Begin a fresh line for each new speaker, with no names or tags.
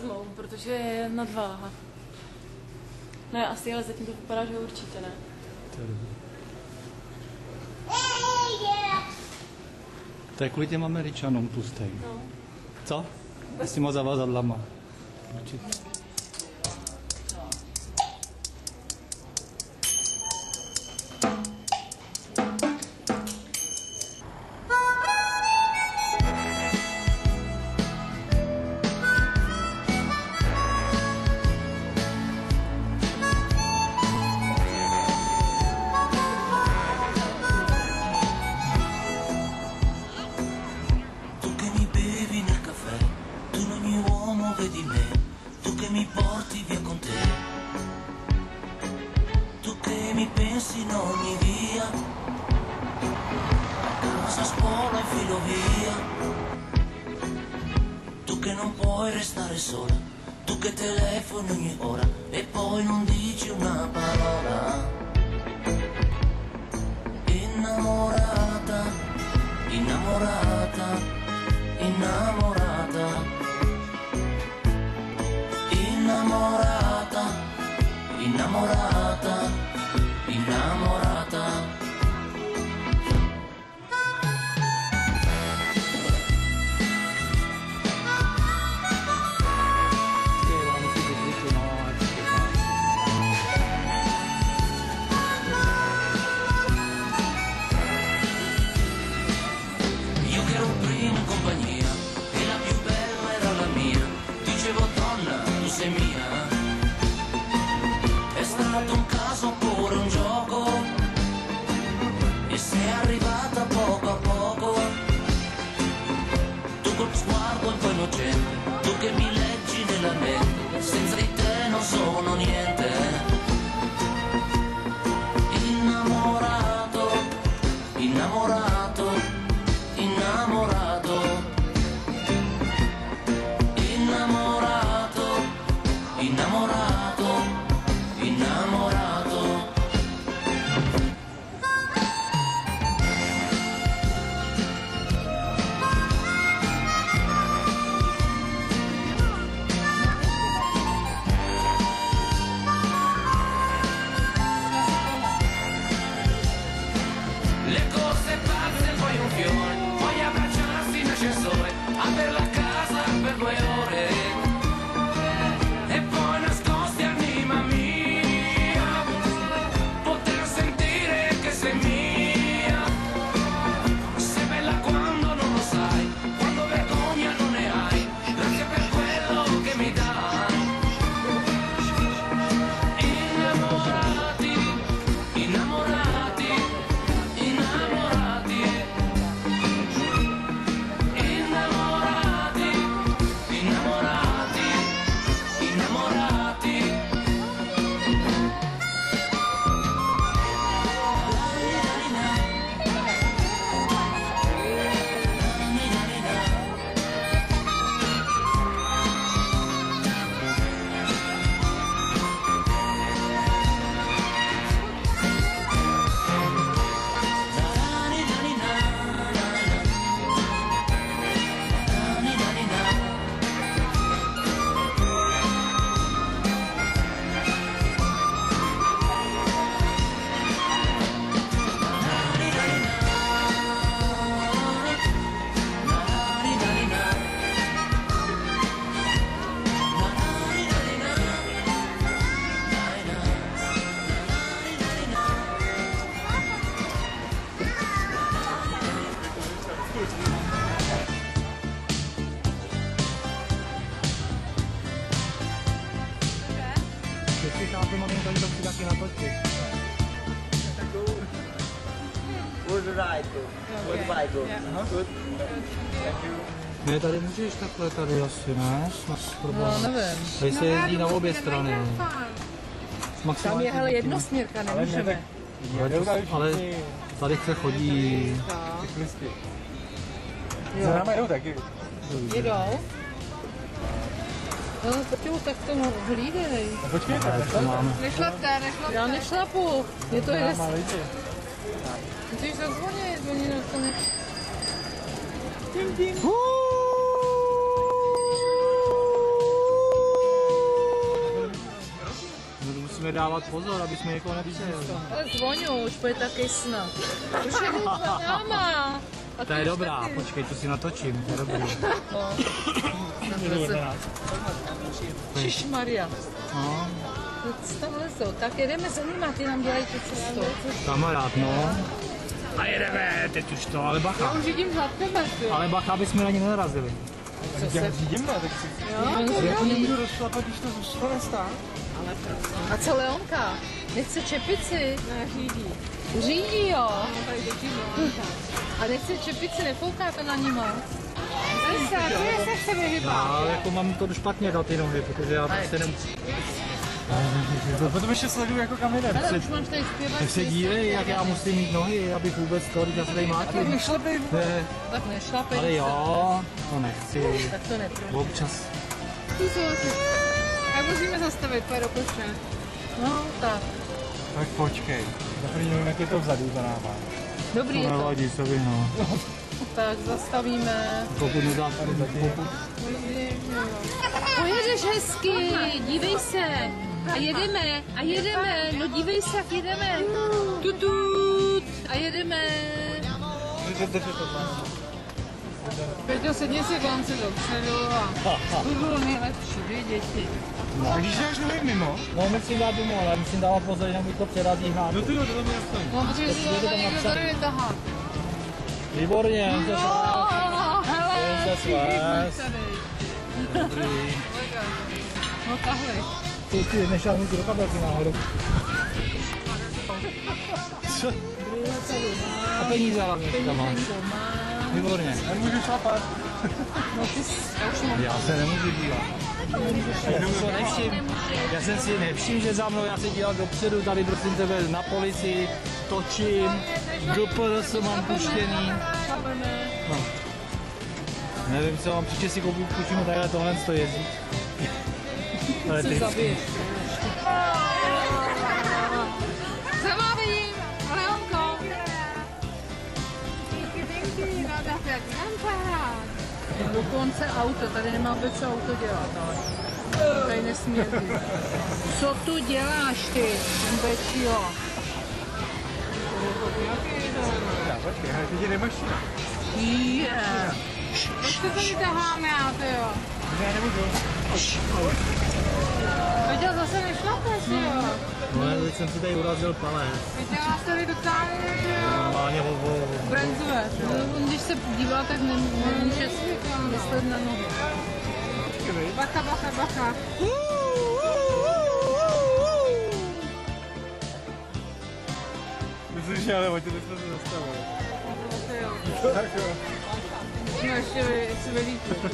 vezmou, protože je nadváha. Ne, asi, ale zatím to vypadá, že ho určitě ne.
To je dobrý. To je kvůli těm Američanům tlustým.
No.
Co? S těma zavazadlama. Určitě. Ne, tady můžeš takhle tady asi, ne?
No, nevím.
Tady se jezdí na obě strany.
Tam je ale jednosměrka, nemůžeme.
Ale tady se chodí.
Za náma jdou taky.
Jedou? No, tak to hlídej.
Počkejte,
Nešlapte. Já nešlapu. Je to jest. Musíš zazvonit, oni na to ne... Tím.
dávat pozor, aby jsme někoho nepřijeli.
Ale zvoňu, už bude taky snad. Už je za náma. A
To je dobrá, počkej, to si natočím, to je dobrý.
Šišmarja.
No,
Tam lezou. Tak jedeme za nima, ty nám dělají tu cestu.
kamarád, no. A jedeme, teď už to, ale bacha.
Už vidím za tebe, ty.
Ale bacha, aby jsme na ní nenarazili.
Co se...
Jdeme, tak si...
Jo?
nemůžu rozšlapat, když to zůstane stát.
A co Leonka? Nechce čepici? Ne, řídí. Řídí, jo. A nechce čepici, nefouká to na ní moc. Se chce vyhybá.
Já jako mám to špatně na ty nohy, protože já prostě nemůžu.
Potom ještě sleduju jako kamerer.
Ale už máš tady zpěvat.
Tak se dívej, jak já musím mít nohy, abych vůbec to, když já se tady mátím.
Nešlepej.
Ne,
Tak nešlapej.
ale jo, to nechci.
Tak to nepůjde.
Občas.
Tak musíme zastavit, pojď do koše. No, tak.
Tak počkej. Za první nevím, jak je to vzadu za náma.
Dobrý
To
je to.
nevadí, co vy, no.
Tak zastavíme.
Pokud nedám tady pokud...
Pojedeš hezky, dívej se. A jedeme, no dívej se, jak jedeme. Tutut, a jedeme. Peťo, sedni si konci dopředu a to bylo nejlepší, vy děti.
A když dáš nohy mimo?
No, musím dát domů, ale musím dávat pozor, jinak mi to přerazí hnát.
No ty to tam je jasný.
No, protože si to někdo tady vytahá.
Výborně, to se
Hele,
se svést.
Dobrý. No tahle.
Ty nešáhnu ti do kabelky náhodou. Co? A peníze hlavně tam máš. Výborně.
Nemůžu šlapat.
No ty já už mám.
Já se nemůžu dívat. Já jsem si nevšiml, že za mnou, já se díval dopředu, tady prosím tebe na policii, točím, GPS mám puštěný. No. Nevím, co mám, příště si půjčím takhle tohle to jezdí. Ale ty...
Zabiješ. Zavábím, Leonko. Dokonce auto, tady nemá vůbec co auto dělat, ale tady nesmí jezdit. Co tu děláš ty, ten Bečio?
Počkej, hele, teď jde mašina.
Proč to tady taháme, já ty jo?
Já nemůžu.
Peťa zase nešlapeš, jo?
No, já teď jsem si tady urazil palec.
Peťa vás tady dotáhne, že jo?
Normálně
Brenzové. On když se dívá, tak nemůže myslet na nohy. Bacha, bacha, bacha.
Myslím, že ale pojďte, jsme se zastavili.
Tak jo.
Tak jo.
Musíme ještě vylítnout.